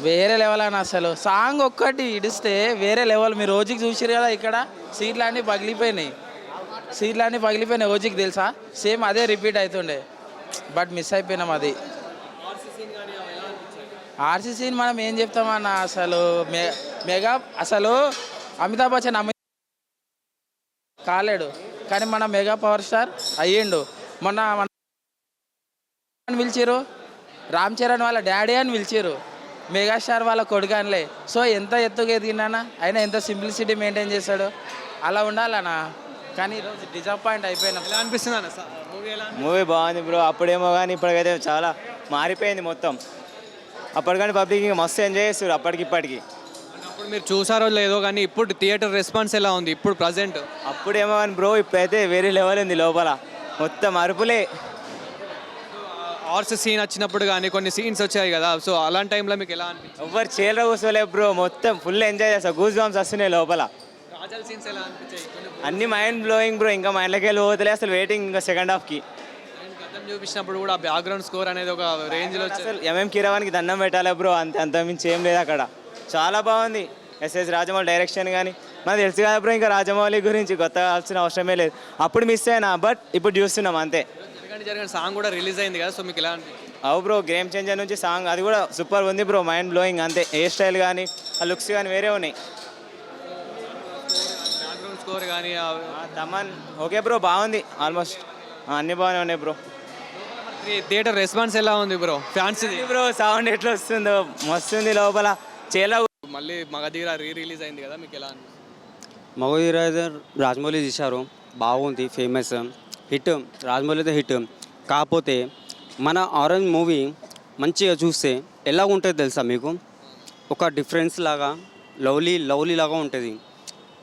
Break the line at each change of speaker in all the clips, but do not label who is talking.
వేరే లెవెల్ అని అసలు సాంగ్ ఒక్కటి ఇడిస్తే వేరే లెవెల్. మీరు ఓజికి చూసిరు కదా, ఇక్కడ సీట్లన్నీ పగిలిపోయినాయి ఓజికి తెలుసా. సేమ్ అదే రిపీట్ అవుతుండే, బట్ మిస్ అయిపోయినాం అది. ఆర్సీ సీన్ మనం ఏం చెప్తామన్న, అసలు మెగా అసలు అమితాబ్ బచ్చన్ కాలేడు, కానీ మన మెగా పవర్ స్టార్ అయ్యిండు. మొన్న పిలిచిరు, రామ్ చరణ్ వాళ్ళ డాడీ అని పిలిచిరు, మెగాస్టార్ వాళ్ళ కొడుకు అనిలే. సో ఎంత ఎత్తుగా ఎదిగినానా, అయినా ఎంత సింప్లిసిటీ మెయింటైన్ చేశాడు, అలా ఉండాలన్నా. కానీ ఈరోజు డిసప్పాయింట్ అయిపోయినా.
ఎలా అనిపిస్తుంది అన్న
మూవీ బాగుంది బ్రో. అప్పుడేమో కానీ ఇప్పటికైతే చాలా మారిపోయింది మొత్తం. అప్పటికని పబ్లిక్ ఇంకా మస్తు ఎంజాయ్ చేస్తారు అప్పటికిప్పటికి.
అప్పుడు మీరు చూసారో లేదో కానీ ఇప్పుడు థియేటర్ రెస్పాన్స్ ఎలా ఉంది ఇప్పుడు ప్రజెంట్?
అప్పుడేమో కానీ బ్రో ఇప్పుడైతే వేరే లెవెల్ ఉంది లోపల, మొత్తం అరుపులే.
హార్స్ సీన్ వచ్చినప్పుడు కానీ కొన్ని సీన్స్ వచ్చాయి కదా, సో అలాంటి టైంలో మీకు ఎలా అనిపించింది?
ఎవ్వరు చీరలో కూర్చోలేదు బ్రో, మొత్తం ఫుల్ ఎంజాయ్ చేస్తారు. గూస్ బాంబ్స్ వస్తున్నాయి లోపల.
రాజల్ సీన్స్ ఎలా అనిపించాయి?
అన్ని మైండ్ బ్లోయింగ్ బ్రో, ఇంకా మైండ్లోకి వెళ్ళి పోతలే అసలు. వెయిటింగ్ ఇంకా సెకండ్ హాఫ్కి.
గతం చూపించినప్పుడు కూడా బ్యాక్గ్రౌండ్ స్కోర్ అనేది ఒక రేంజ్లో
అసలు ఎంఎం కీరవానికి దండం పెట్టాలి బ్రో, అంతమించి ఏం లేదు అక్కడ. చాలా బాగుంది. ఎస్ఎస్ రాజమౌళి డైరెక్షన్ కానీ మనకు తెలుసు కదా బ్రో, ఇంకా రాజమౌళి గురించి కొత్తగా కావాల్సిన అవసరమే లేదు. అప్పుడు మిస్ అయినా, బట్ ఇప్పుడు చూస్తున్నాం అంతే.
జరగని సాంగ్ కూడా రిలీజ్ అయింది కదా, సో మీకు ఎలా అనిపించింది?
అవు బ్రో, గేమ్ చేంజర్ నుంచి సాంగ్ అది కూడా సూపర్ ఉంది బ్రో, మైండ్ బ్లోయింగ్ అంతే. హెయిర్ స్టైల్ కానీ ఆ లుక్స్ కానీ వేరే ఉన్నాయి.
బ్యాక్గ్రౌండ్ స్కోర్ కానీ
తమన్ ఓకే బ్రో, బాగుంది. ఆల్మోస్ట్ అన్నీ బాగానే ఉన్నాయి బ్రో.
థియేటర్ రెస్పాన్స్ ఎలా ఉంది బ్రో? ఫ్యాన్స్
బ్రో సౌండ్ ఎట్లా వస్తుందో మస్తుంది లోపల. చేలా
మళ్ళీ మగధీర రిలీజ్ అయింది కదా, మీకు ఎలా అనిపిస్తుంది?
మగధీర రాజమౌళి తీశారు, బాగుంది, ఫేమస్ హిట్. రాజమౌళితో హిట్. కాకపోతే మన ఆరెంజ్ మూవీ మంచిగా చూస్తే ఎలా ఉంటుంది తెలుసా మీకు? ఒక డిఫరెన్స్ లాగా లవ్లీ లాగా ఉంటుంది.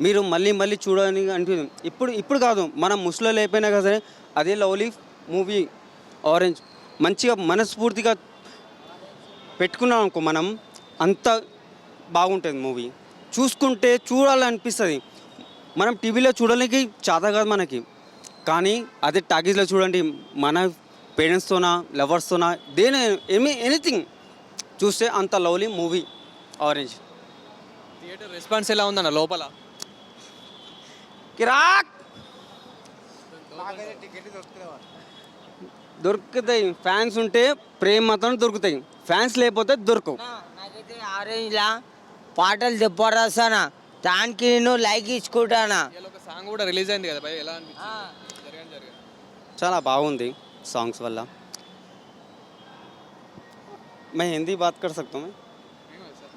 మీరు మళ్ళీ చూడడానికి అనిపిస్తుంది. ఇప్పుడు కాదు, మనం ముసలిలో అయిపోయినా కదా సరే, అదే లవ్లీ మూవీ ఆరెంజ్ మంచిగా మనస్ఫూర్తిగా పెట్టుకున్నాం అనుకో మనం, అంత బాగుంటుంది మూవీ. చూడాలనిపిస్తుంది. మనం టీవీలో చూడడానికి చేత కాదు మనకి, కానీ అదే టాకీస్లో చూడండి, మన పేరెంట్స్తోనా లవర్స్తోనా ఎనీథింగ్ చూస్తే అంత lovely movie orange.
Theatre response ఎలా ఉందన్న లోపల?
కిరాక్ దొరుకుతాయి. ఫ్యాన్స్ ఉంటే ప్రేమ మాత్రం దొరుకుతాయి, ఫ్యాన్స్ లేకపోతే దొరకవు.
నాకైతే ఆరెంజ్లా పాటలు చెప్పరాసానా, దానికి నేను లైక్ ఇచ్చుకుంటానా.
ఒక సాంగ్ కూడా రిలీజ్ అయింది కదా భయ్, ఎలా అనిపించింది?
చాలా బాగుంది సాంగ్స్ వల్ల. मैं हिंदी बात कर सकता हूँ मैं